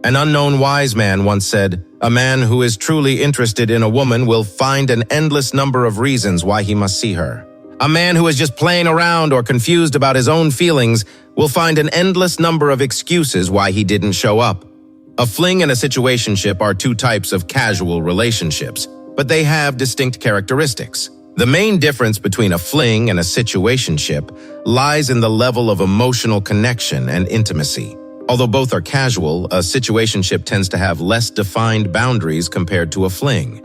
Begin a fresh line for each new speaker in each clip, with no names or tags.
An unknown wise man once said, "A man who is truly interested in a woman will find an endless number of reasons why he must see her. A man who is just playing around or confused about his own feelings will find an endless number of excuses why he didn't show up." A fling and a situationship are two types of casual relationships, but they have distinct characteristics. The main difference between a fling and a situationship lies in the level of emotional connection and intimacy. Although both are casual, a situationship tends to have less defined boundaries compared to a fling.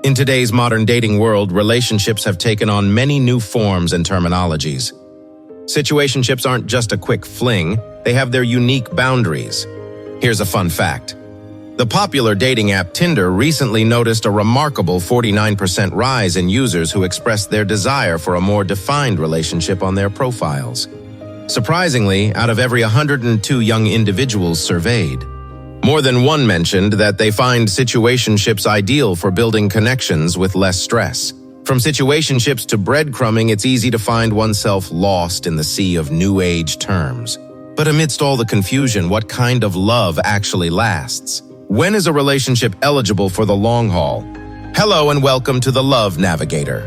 In today's modern dating world, relationships have taken on many new forms and terminologies. Situationships aren't just a quick fling, they have their unique boundaries. Here's a fun fact. The popular dating app Tinder recently noticed a remarkable 49% rise in users who expressed their desire for a more defined relationship on their profiles. Surprisingly, out of every 102 young individuals surveyed, more than one mentioned that they find situationships ideal for building connections with less stress. From situationships to breadcrumbing, it's easy to find oneself lost in the sea of new age terms. But amidst all the confusion, what kind of love actually lasts? When is a relationship eligible for the long haul? Hello and welcome to the Love Navigator.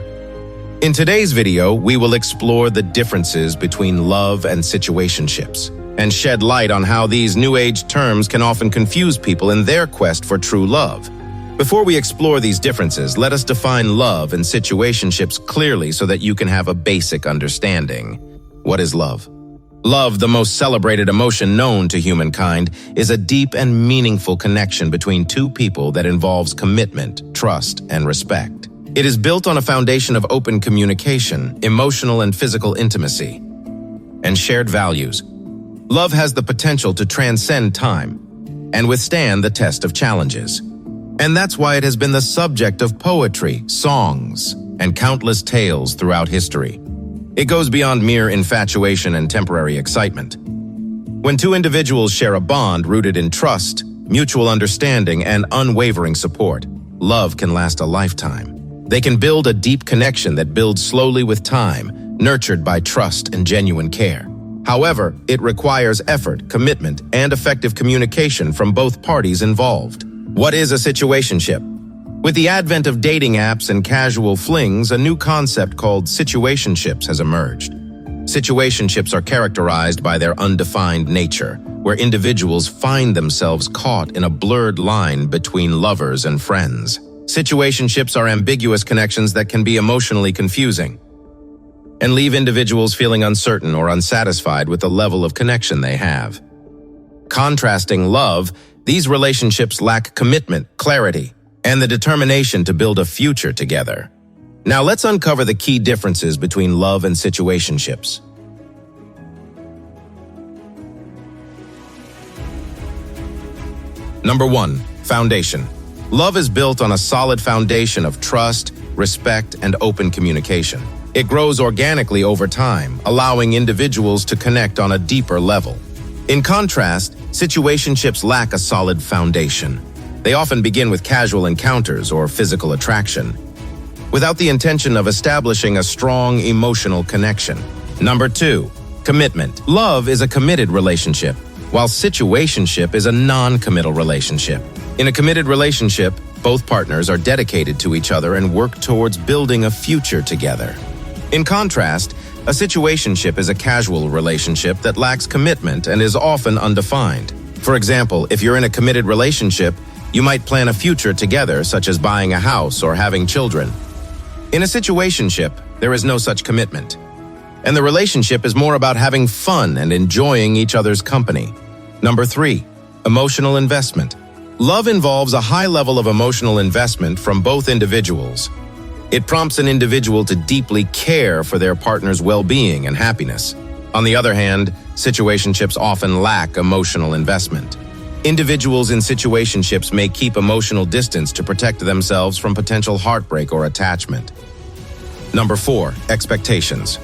In today's video, we will explore the differences between love and situationships and shed light on how these new age terms can often confuse people in their quest for true love. Before we explore these differences, let us define love and situationships clearly so that you can have a basic understanding. What is love? Love, the most celebrated emotion known to humankind, is a deep and meaningful connection between two people that involves commitment, trust, and respect. It is built on a foundation of open communication, emotional and physical intimacy, and shared values. Love has the potential to transcend time and withstand the test of challenges. And that's why it has been the subject of poetry, songs, and countless tales throughout history. It goes beyond mere infatuation and temporary excitement. When two individuals share a bond rooted in trust, mutual understanding, and unwavering support, love can last a lifetime. They can build a deep connection that builds slowly with time, nurtured by trust and genuine care. However, it requires effort, commitment, and effective communication from both parties involved. What is a situationship? With the advent of dating apps and casual flings, a new concept called situationships has emerged. Situationships are characterized by their undefined nature, where individuals find themselves caught in a blurred line between lovers and friends. Situationships are ambiguous connections that can be emotionally confusing and leave individuals feeling uncertain or unsatisfied with the level of connection they have. Contrasting love, these relationships lack commitment, clarity, and the determination to build a future together. Now let's uncover the key differences between love and situationships. Number 1. Foundation. Love is built on a solid foundation of trust, respect, and open communication. It grows organically over time, allowing individuals to connect on a deeper level. In contrast, situationships lack a solid foundation. They often begin with casual encounters or physical attraction, without the intention of establishing a strong emotional connection. Number 2. Commitment. Love is a committed relationship, while situationship is a non-committal relationship. In a committed relationship, both partners are dedicated to each other and work towards building a future together. In contrast, a situationship is a casual relationship that lacks commitment and is often undefined. For example, if you're in a committed relationship, you might plan a future together, such as buying a house or having children. In a situationship, there is no such commitment, and the relationship is more about having fun and enjoying each other's company. Number 3. Emotional investment. Love involves a high level of emotional investment from both individuals. It prompts an individual to deeply care for their partner's well-being and happiness. On the other hand, situationships often lack emotional investment. Individuals in situationships may keep emotional distance to protect themselves from potential heartbreak or attachment. Number 4. Expectations.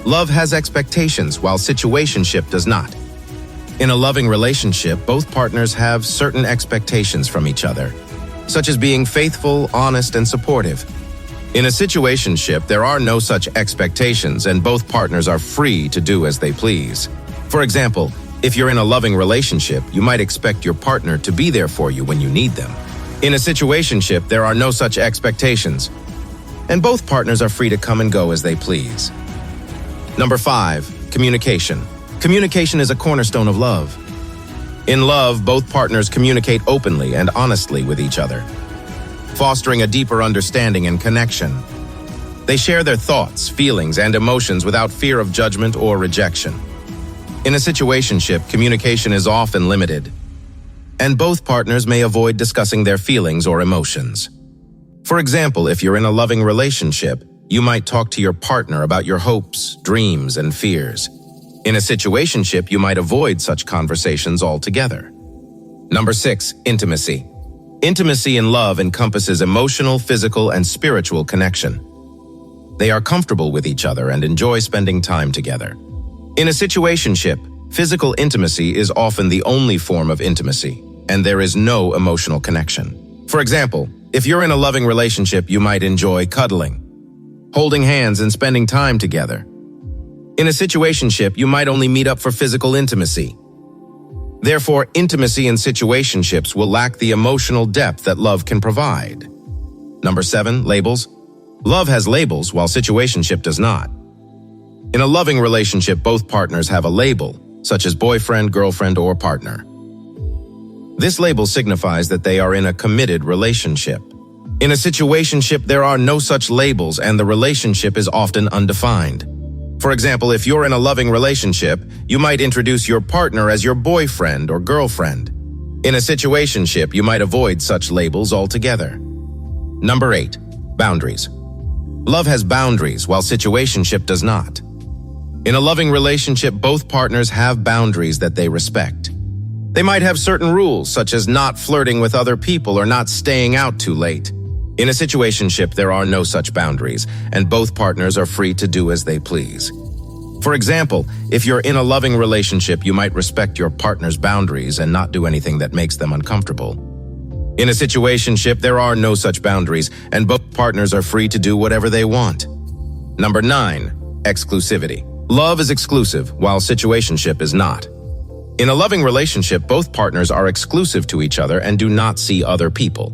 Love has expectations, while situationship does not. In a loving relationship, both partners have certain expectations from each other, such as being faithful, honest, and supportive. In a situationship, there are no such expectations, and both partners are free to do as they please. For example, If you're in a loving relationship, you might expect your partner to be there for you when you need them. In a situationship, there are no such expectations, and both partners are free to come and go as they please. Number 5, communication. Communication is a cornerstone of love. In love, both partners communicate openly and honestly with each other, fostering a deeper understanding and connection. They share their thoughts, feelings, and emotions without fear of judgment or rejection. In a situationship, communication is often limited, and both partners may avoid discussing their feelings or emotions. For example, if you're in a loving relationship, you might talk to your partner about your hopes, dreams, and fears. In a situationship, you might avoid such conversations altogether. Number 6, intimacy. Intimacy in love encompasses emotional, physical, and spiritual connection. They are comfortable with each other and enjoy spending time together. In a situationship, physical intimacy is often the only form of intimacy, and there is no emotional connection. For example, if you're in a loving relationship, you might enjoy cuddling, holding hands, and spending time together. In a situationship, you might only meet up for physical intimacy. Therefore, intimacy in situationships will lack the emotional depth that love can provide. Number 7, labels. Love has labels, while situationship does not. In a loving relationship, both partners have a label, such as boyfriend, girlfriend, or partner. This label signifies that they are in a committed relationship. In a situationship, there are no such labels, and the relationship is often undefined. For example, if you're in a loving relationship, you might introduce your partner as your boyfriend or girlfriend. In a situationship, you might avoid such labels altogether. Number 8, boundaries. Love has boundaries, while situationship does not. In a loving relationship, both partners have boundaries that they respect. They might have certain rules, such as not flirting with other people or not staying out too late. In a situationship, there are no such boundaries, and both partners are free to do as they please. For example, if you're in a loving relationship, you might respect your partner's boundaries and not do anything that makes them uncomfortable. In a situationship, there are no such boundaries, and both partners are free to do whatever they want. Number 9, exclusivity. Love is exclusive, while situationship is not. In a loving relationship, both partners are exclusive to each other and do not see other people.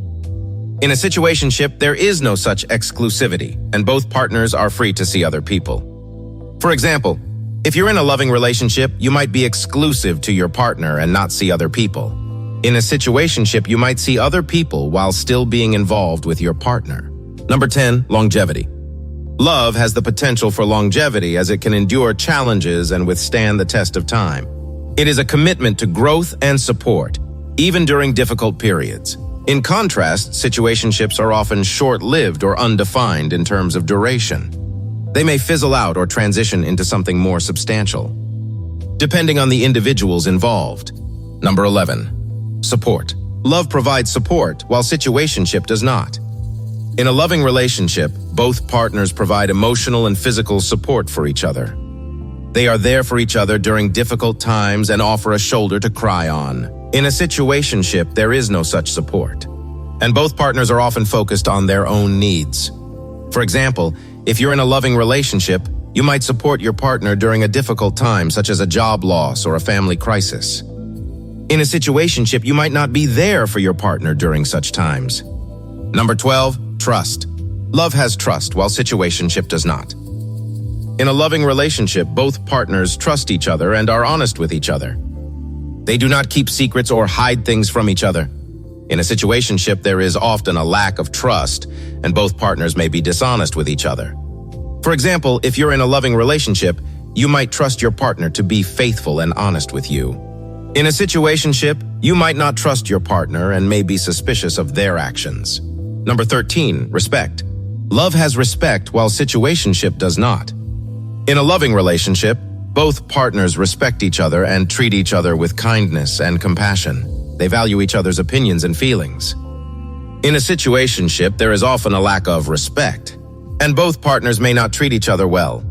In a situationship, there is no such exclusivity, and both partners are free to see other people. For example, if you're in a loving relationship, you might be exclusive to your partner and not see other people. In a situationship, you might see other people while still being involved with your partner. Number 10, longevity. Love has the potential for longevity as it can endure challenges and withstand the test of time. It is a commitment to growth and support, even during difficult periods. In contrast, situationships are often short-lived or undefined in terms of duration. They may fizzle out or transition into something more substantial, depending on the individuals involved. Number 11, support. Love provides support, while situationship does not. In a loving relationship, both partners provide emotional and physical support for each other. They are there for each other during difficult times and offer a shoulder to cry on. In a situationship, there is no such support, and both partners are often focused on their own needs. For example, if you're in a loving relationship, you might support your partner during a difficult time, such as a job loss or a family crisis. In a situationship, you might not be there for your partner during such times. Number 12, trust. Love has trust, while situationship does not. In a loving relationship, both partners trust each other and are honest with each other. They do not keep secrets or hide things from each other. In a situationship, there is often a lack of trust, and both partners may be dishonest with each other. For example, if you're in a loving relationship, you might trust your partner to be faithful and honest with you. In a situationship, you might not trust your partner and may be suspicious of their actions. Number 13, respect. Love has respect, while situationship does not. In a loving relationship, both partners respect each other and treat each other with kindness and compassion. They value each other's opinions and feelings. In a situationship, there is often a lack of respect, and both partners may not treat each other well.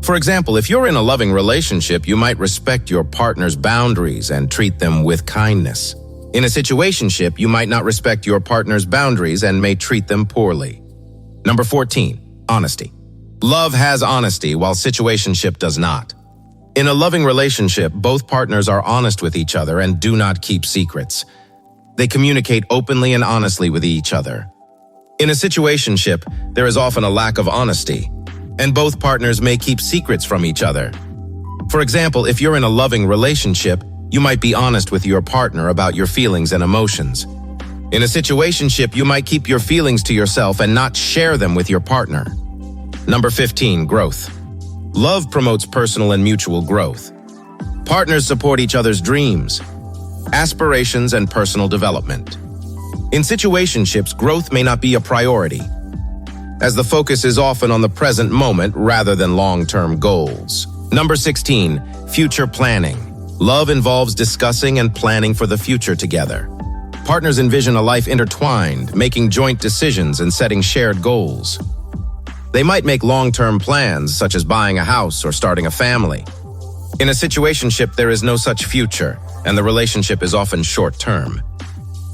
For example, if you're in a loving relationship, you might respect your partner's boundaries and treat them with kindness. In a situationship, you might not respect your partner's boundaries and may treat them poorly. Number 14, honesty. Love has honesty, while situationship does not. In a loving relationship, both partners are honest with each other and do not keep secrets. They communicate openly and honestly with each other. In a situationship, there is often a lack of honesty, and both partners may keep secrets from each other. For example, if you're in a loving relationship, you might be honest with your partner about your feelings and emotions. In a situationship, you might keep your feelings to yourself and not share them with your partner. Number 15, growth. Love promotes personal and mutual growth. Partners support each other's dreams, aspirations, and personal development. In situationships, growth may not be a priority, as the focus is often on the present moment rather than long-term goals. Number 16, future planning. Love involves discussing and planning for the future together. Partners envision a life intertwined, making joint decisions and setting shared goals. They might make long-term plans, such as buying a house or starting a family. In a situationship, there is no such future, and the relationship is often short-term.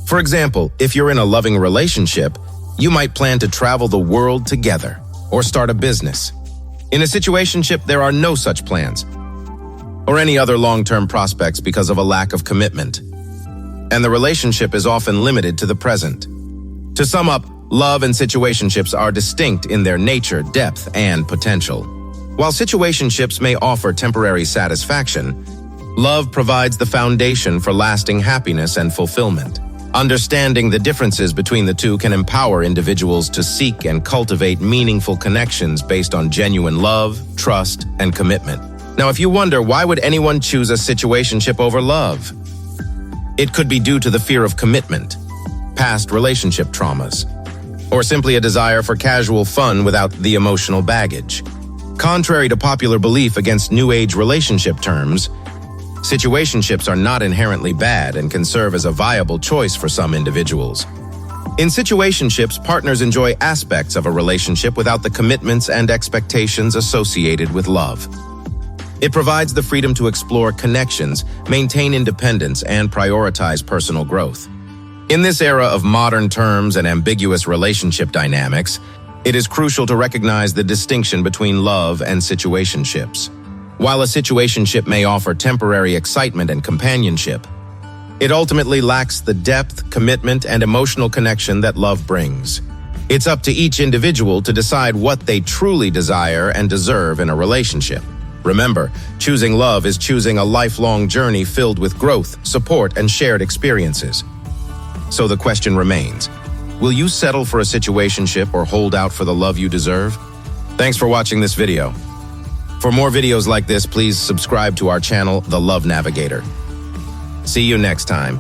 For example, if you're in a loving relationship, you might plan to travel the world together or start a business. In a situationship, there are no such plans or any other long-term prospects because of a lack of commitment, and the relationship is often limited to the present. To sum up, love and situationships are distinct in their nature, depth, and potential. While situationships may offer temporary satisfaction, love provides the foundation for lasting happiness and fulfillment. Understanding the differences between the two can empower individuals to seek and cultivate meaningful connections based on genuine love, trust, and commitment. Now, if you wonder why would anyone choose a situationship over love, it could be due to the fear of commitment, past relationship traumas, or simply a desire for casual fun without the emotional baggage. Contrary to popular belief against New Age relationship terms, situationships are not inherently bad and can serve as a viable choice for some individuals. In situationships, partners enjoy aspects of a relationship without the commitments and expectations associated with love. It provides the freedom to explore connections, maintain independence, and prioritize personal growth. In this era of modern terms and ambiguous relationship dynamics, it is crucial to recognize the distinction between love and situationships. While a situationship may offer temporary excitement and companionship, it ultimately lacks the depth, commitment, and emotional connection that love brings. It's up to each individual to decide what they truly desire and deserve in a relationship. Remember, choosing love is choosing a lifelong journey filled with growth, support, and shared experiences. So the question remains, will you settle for a situationship or hold out for the love you deserve? Thanks for watching this video. For more videos like this, please subscribe to our channel, The Love Navigator. See you next time.